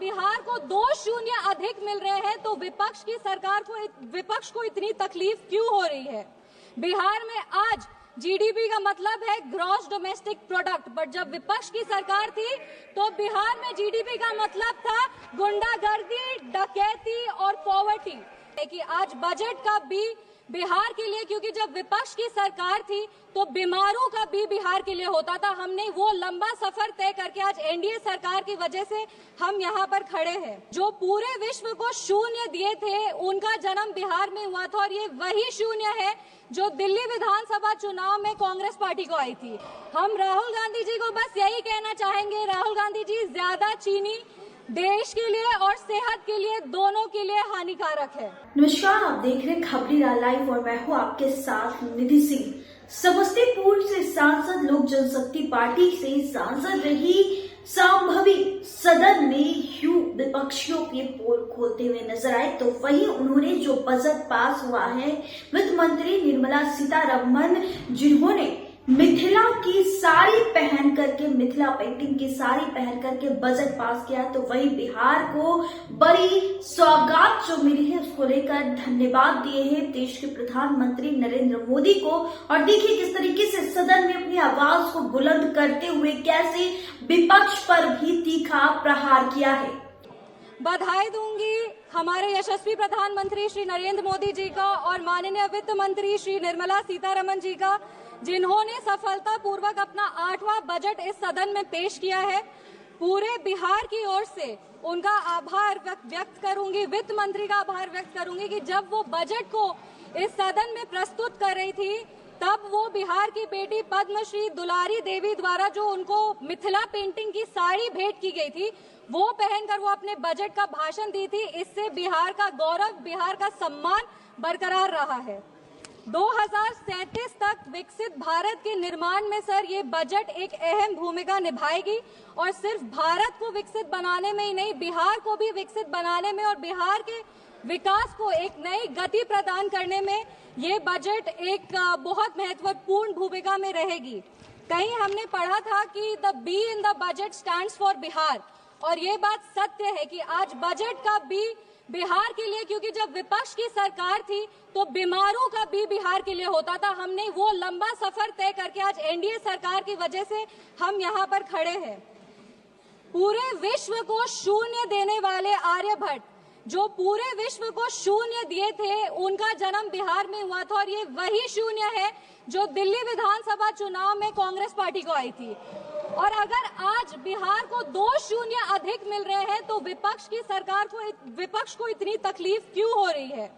बिहार को 2-0 अधिक मिल रहे हैं तो विपक्ष को इतनी तकलीफ क्यों हो रही है? बिहार में आज जीडीपी का मतलब है ग्रॉस डोमेस्टिक प्रोडक्ट, बट जब विपक्ष की सरकार थी तो बिहार में जीडीपी का मतलब था गुंडागर्दी, डकैती और पॉवर्टी। कि आज बजट का भी बिहार के लिए, क्योंकि जब विपक्ष की सरकार थी तो बीमारों का भी बिहार के लिए होता था। हमने वो लंबा सफर तय करके आज एनडीए सरकार की वजह से हम यहाँ पर खड़े हैं। जो पूरे विश्व को शून्य दिए थे उनका जन्म बिहार में हुआ था और ये वही शून्य है जो दिल्ली विधानसभा चुनाव में कांग्रेस पार्टी को आई थी। हम राहुल गांधी जी को बस यही कहना चाहेंगे, राहुल गांधी जी, ज्यादा चीनी देश के लिए और सेहत के लिए, दोनों के लिए हानिकारक है। नमस्कार, आप देख रहे हैं खबरीरा लाइव और मैं हूँ आपके साथ निधि सिंह। समस्तीपुर से सांसद लोक जनशक्ति पार्टी से सांसद रही संभवी सदन में यूं विपक्षियों के पोल खोलते हुए नजर आए, तो वहीं उन्होंने जो बजट पास हुआ है, वित्त मंत्री निर्मला सीतारमण जिन्होंने मिथिला की साड़ी पहन करके, मिथिला पेंटिंग की साड़ी पहन करके बजट पास किया, तो वही बिहार को बड़ी सौगात जो मिली है उसको लेकर धन्यवाद दिए हैं देश के प्रधानमंत्री नरेंद्र मोदी को। और देखिए किस तरीके से सदन में अपनी आवाज को बुलंद करते हुए कैसे विपक्ष पर भी तीखा प्रहार किया है। बधाई दूंगी हमारे यशस्वी प्रधानमंत्री श्री नरेंद्र मोदी जी का और माननीय वित्त मंत्री श्री निर्मला सीतारमण जी का, जिन्होंने सफलतापूर्वक अपना 8वां बजट इस सदन में पेश किया है। पूरे बिहार की ओर से उनका आभार व्यक्त करूंगी, वित्त मंत्री का आभार व्यक्त करूंगी कि जब वो बजट को इस सदन में प्रस्तुत कर रही थी तब वो बिहार की बेटी पद्मश्री दुलारी देवी द्वारा जो उनको मिथिला पेंटिंग की साड़ी भेंट की गई थी वो पहनकर वो अपने बजट का भाषण दी थी। इससे बिहार का गौरव, बिहार का सम्मान बरकरार रहा है। 2037 तक विकसित भारत के निर्माण में सर ये बजट एक अहम भूमिका निभाएगी और सिर्फ भारत को विकसित बनाने में ही नहीं, बिहार को भी विकसित बनाने में और बिहार के विकास को एक नई गति प्रदान करने में ये बजट एक बहुत महत्वपूर्ण भूमिका में रहेगी। कहीं हमने पढ़ा था कि the be in the budget stands for Bihar, और ये बात सत्य है कि आज बजट का बी बिहार के लिए, क्योंकि जब विपक्ष की सरकार थी तो बीमारों का भी बिहार के लिए होता था। हमने वो लंबा सफर तय करके आज एनडीए सरकार की वजह से हम यहाँ पर खड़े हैं। पूरे विश्व को शून्य देने वाले आर्यभट्ट, जो पूरे विश्व को शून्य दिए थे उनका जन्म बिहार में हुआ था और ये वही शून्य है जो दिल्ली विधानसभा चुनाव में कांग्रेस पार्टी को आई थी। और अगर आज बिहार को 2-0 अधिक मिल रहे हैं तो विपक्ष को इतनी तकलीफ क्यों हो रही है?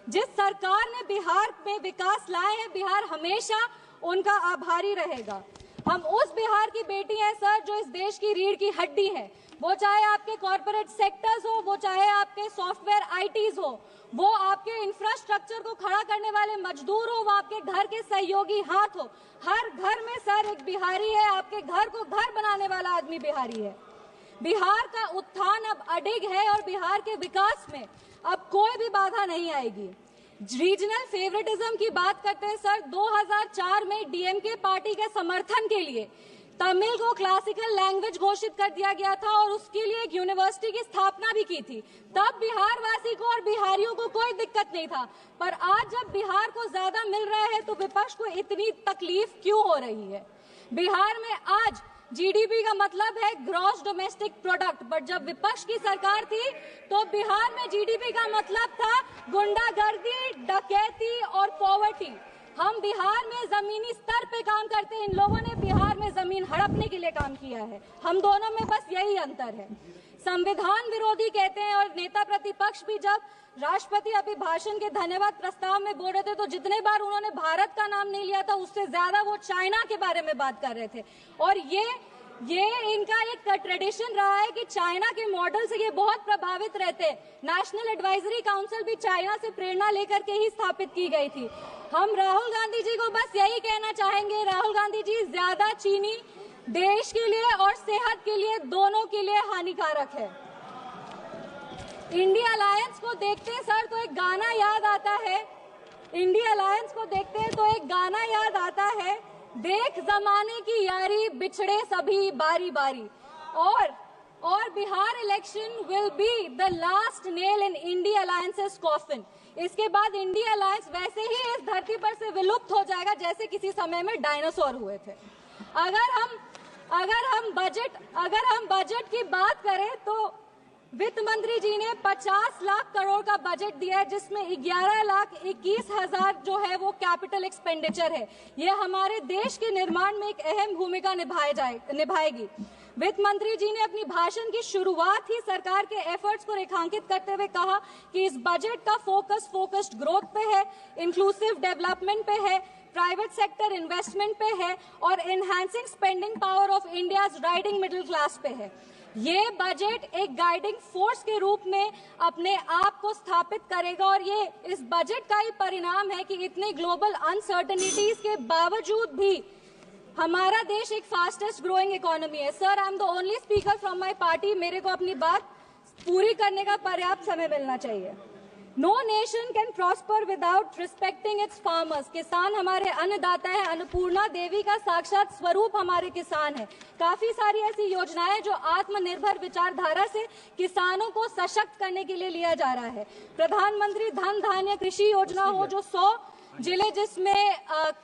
जिस सरकार ने बिहार में विकास लाए हैं, बिहार हमेशा उनका आभारी रहेगा। हम उस बिहार की बेटी हैं सर जो इस देश की रीढ़ की हड्डी है। वो चाहे आपके कॉर्पोरेट सेक्टर्स हो, वो चाहे आपके सॉफ्टवेयर आईटीज हो, वो आपके इंफ्रास्ट्रक्चर को खड़ा करने वाले मजदूर हो, वो आपके घर के सहयोगी हाथ हो। हर घर में सर एक बिहारी है, आपके घर को घर बनाने वाला आदमी बिहारी है। बिहार का उत्थान अब अडिग है और बिहार के विकास में अब कोई भी बाधा नहीं आएगी। रीजनल फेवरेटिज्म की बात करते हैं सर, 2004 में डीएमके पार्टी के समर्थन के लिए तमिल को क्लासिकल लैंग्वेज घोषित कर दिया गया था और उसके लिए एक यूनिवर्सिटी की स्थापना भी की थी। तब बिहार वासी को और बिहारियों को कोई दिक्कत नहीं था, पर आज जब बिहार को ज्यादा मिल रहा है तो विपक्ष को इतनी तकलीफ क्यों हो रही है? बिहार में आज जीडीपी का मतलब है ग्रॉस डोमेस्टिक प्रोडक्ट, बट जब विपक्ष की सरकार थी तो बिहार में जीडीपी का मतलब था गुंडागर्दी, डकैती और पॉवर्टी। हम बिहार में जमीनी स्तर पे काम करते हैं, इन लोगों ने बिहार में जमीन हड़पने के लिए काम किया है। हम दोनों में बस यही अंतर है। संविधान विरोधी कहते हैं और नेता प्रतिपक्ष भी जब राष्ट्रपति अभिभाषण के धन्यवाद प्रस्ताव में बोल रहे थे तो जितने बार उन्होंने भारत का नाम नहीं लिया था उससे ज्यादा वो चाइना के बारे में बात कर रहे थे। और ये इनका एक ट्रेडिशन रहा है कि चाइना के मॉडल से ये बहुत प्रभावित रहते। नेशनल एडवाइजरी काउंसिल भी चाइना से प्रेरणा लेकर के ही स्थापित की गई थी। हम राहुल गांधी जी को बस यही कहना चाहेंगे, राहुल गांधी जी, ज्यादा चीनी देश के लिए और सेहत के लिए, दोनों के लिए हानिकारक है। इंडिया अलायंस को देखते हैं सर तो एक गाना याद आता है, इंडिया अलायंस को देखते हैं तो एक गाना याद आता है, देख जमाने की यारी बिछड़े सभी बारी बारी। और Bihar election will be the last nail in India Alliance's coffin. इसके बाद इंडिया अलायंस वैसे ही इस धरती पर से विलुप्त हो जाएगा जैसे किसी समय में डायनासोर हुए थे। अगर हम बजट की बात करें तो वित्त मंत्री जी ने 50 लाख करोड़ का बजट दिया है, जिसमें 11,21,000 जो है वो कैपिटल एक्सपेंडिचर है। ये हमारे देश के निर्माण में एक अहम भूमिका निभाएगी। वित्त मंत्री जी ने अपनी भाषण की शुरुआत ही सरकार के एफर्ट्स को रेखांकित करते हुए कहा कि इस बजट का फोकस्ड ग्रोथ पे है, इंक्लूसिव डेवलपमेंट पे है, प्राइवेट सेक्टर इन्वेस्टमेंट पे है और enhancing spending power of India's riding middle class पे है। ये बजट एक गाइडिंग फोर्स के रूप में अपने आप को स्थापित करेगा और ये इस बजट का ही परिणाम है कि इतने ग्लोबल अनसर्टेनिटीज के बावजूद भी हमारा देश एक फास्टेस्ट ग्रोइंग इकोनॉमी है। Sir, I am the only speaker from my party. मेरे को अपनी बात पूरी करने का पर्याप्त समय मिलना चाहिए। No nation can prosper without respecting its farmers. किसान हमारे अन्नदाता है, अन्नपूर्णा देवी का साक्षात स्वरूप हमारे किसान है। काफी सारी ऐसी योजनाएं जो आत्मनिर्भर विचारधारा से किसानों को सशक्त करने के लिए लिया जा रहा है। प्रधानमंत्री धन धान्य कृषि योजना हो, जो 100 जिले जिसमें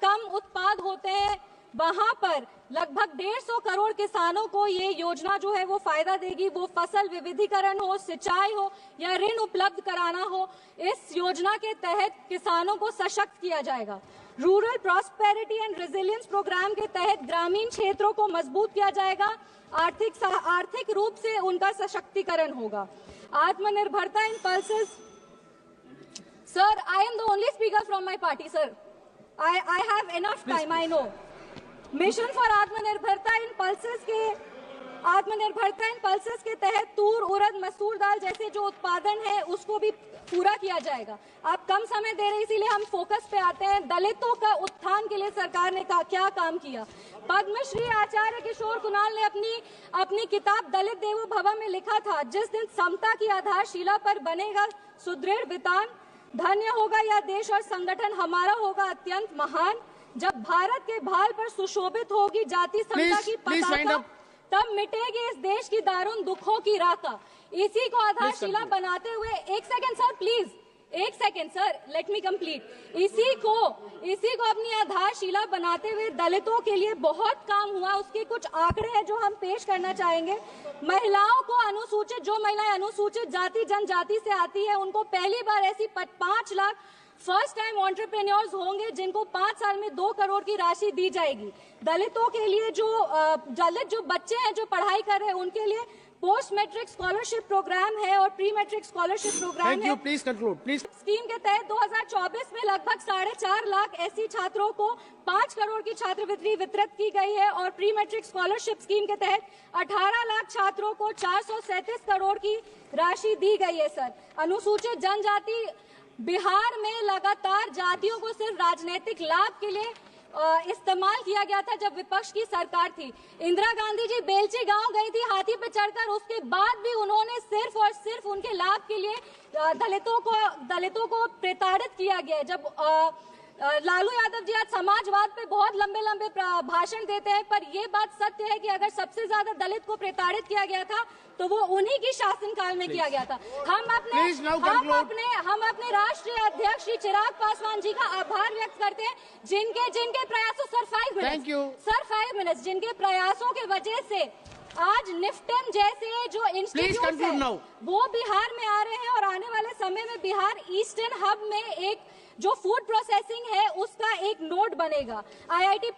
कम उत्पाद होते हैं वहां पर लगभग 150 करोड़ किसानों को ये योजना जो है वो फायदा देगी। वो फसल विविधीकरण हो, सिंचाई हो या ऋण उपलब्ध कराना हो, इस योजना के तहत किसानों को सशक्त किया जाएगा। Rural prosperity and resilience programme के तहत ग्रामीण क्षेत्रों को मजबूत किया जाएगा। आर्थिक रूप से उनका सशक्तिकरण होगा। आत्मनिर्भरता in pulses. Sir, I am the only speaker from my party. Sir, I have enough time, I know. Mission for आत्मनिर्भरता इन पल्सेस के तहत तूर, उड़द, मसूर दाल जैसे जो उत्पादन है उसको भी पूरा किया जाएगा। आप कम समय दे रहे हैं इसीलिए हम फोकस पे आते हैं। दलितों का उत्थान के लिए सरकार ने क्या काम किया। पद्मश्री आचार्य किशोर कुणाल ने अपनी किताब दलित देवो भव में लिखा था, जिस दिन समता की आधारशिला पर बनेगा सुदृढ़ वितान, धन्य होगा यह देश और संगठन हमारा होगा अत्यंत महान। जब भारत के भाल पर सुशोभित होगी जाति समता की पताका, तब मिटेगी इस देश की दारुण दुखों की राका। इसी को आधारशिला बनाते हुए एक second sir, let me complete. इसी को अपनी आधारशिला बनाते हुए दलितों के लिए बहुत काम हुआ। उसके कुछ आंकड़े हैं जो हम पेश करना चाहेंगे। महिलाओं को जो महिलाएं अनुसूचित जाति जनजाति से आती है उनको पहली बार ऐसी 5 लाख फर्स्ट टाइम एंटरप्रेन्योर्स होंगे जिनको 5 साल में 2 करोड़ की राशि दी जाएगी। दलितों के लिए जो बच्चे हैं जो पढ़ाई कर रहे हैं उनके लिए पोस्ट मैट्रिक स्कॉलरशिप प्रोग्राम है और प्री मैट्रिक स्कॉलरशिप प्रोग्राम है। Please conclude please. स्कीम के तहत 2024 में लगभग 4.5 लाख ऐसी छात्रों को 5 करोड़ की छात्रवृत्ति वितरित की गई है और प्री मैट्रिक स्कॉलरशिप स्कीम के तहत 18 लाख छात्रों को 437 करोड़ की राशि दी गई है। सर, अनुसूचित जनजाति बिहार में लगातार जातियों को सिर्फ राजनीतिक लाभ के लिए इस्तेमाल किया गया था जब विपक्ष की सरकार थी। इंदिरा गांधी जी बेलची गांव गई थी हाथी पे चढ़कर, उसके बाद भी उन्होंने सिर्फ और सिर्फ उनके लाभ के लिए दलितों को प्रताड़ित किया गया। जब लालू यादव जी आज समाजवाद पे बहुत लंबे भाषण देते हैं, पर ये बात सत्य है कि अगर सबसे ज्यादा दलित को प्रताड़ित किया गया था तो वो उन्हीं की शासनकाल में किया गया था। हम अपने राष्ट्रीय अध्यक्ष श्री चिराग पासवान जी का आभार व्यक्त करते हैं जिनके प्रयासों सर 5 मिनट्स जिनके प्रयासों की वजह से आज निफ्टन जैसे जो इंस्टीट्यूट है वो बिहार में आ रहे हैं और आने वाले समय में बिहार ईस्टर्न हब में एक जो फूड प्रोसेसिंग है उसका एक नोड बनेगा। आईआईटी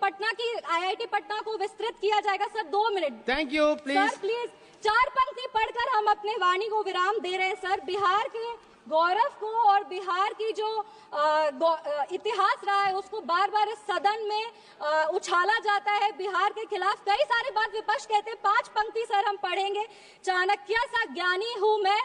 पटना को विस्तृत किया जाएगा। Sir 2 minute. Thank you. Sir please 4 पंक्ति पढ़कर हम अपने वाणी को विराम दे रहे हैं। सर, बिहार के गौरव को और बिहार की जो इतिहास रहा है उसको बार बार इस सदन में उछाला जाता है। बिहार के खिलाफ कई सारी बात विपक्ष कहते हैं। 5 पंक्ति सर हम पढ़ेंगे। चाणक्य सा ज्ञानी हूँ मैं,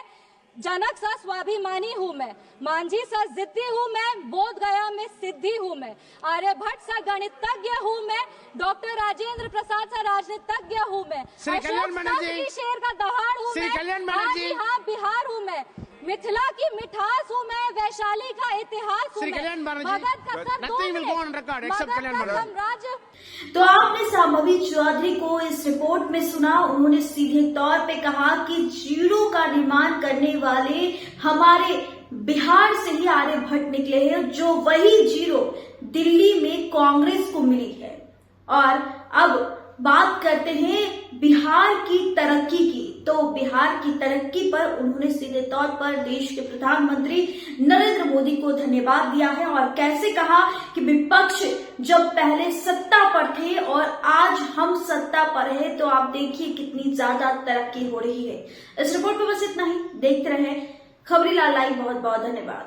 जनक सा स्वाभिमानी हूँ मैं, मांझी सा जिद्दी हूँ मैं, बोध गया में सिद्धि हूँ मैं, आर्यभट्ट सा गणितज्ञ हूँ मैं, डॉक्टर राजेंद्र प्रसाद सा राजनीतिज्ञ हूँ मैं, श्री कल्याण बनर्जी शेर का दहाड़ हूँ मैं, श्री कल्याण बनर्जी हाँ बिहार हूँ मैं, मिथिला की मिठास हूँ मैं, वैशाली का इतिहास हूँ श्री मैं, कल्याण बनर्जी, मगध का sir nothing will go on record except Kalyan Banerjee. साम्राज्य। तो आपने संभवी चौधरी को इस रिपोर्ट में सुना। उन्होंने सीधे तौर पे कहा कि जीरो का निर्माण करने वाले हमारे बिहार से ही आर्यभट्ट निकले हैं, जो वही जीरो दिल्ली में कांग्रेस को मिली है। और अब बात करते हैं बिहार की तरक्की की, तो बिहार की तरक्की पर उन्होंने सीधे तौर पर देश के प्रधानमंत्री नरेंद्र मोदी को धन्यवाद दिया है और कैसे कहा कि विपक्ष जब पहले सत्ता पर थे और आज हम सत्ता पर है, तो आप देखिए कितनी ज्यादा तरक्की हो रही है। इस रिपोर्ट में बस इतना ही। देखते रहें खबरीलाल लाइव। बहुत बहुत धन्यवाद।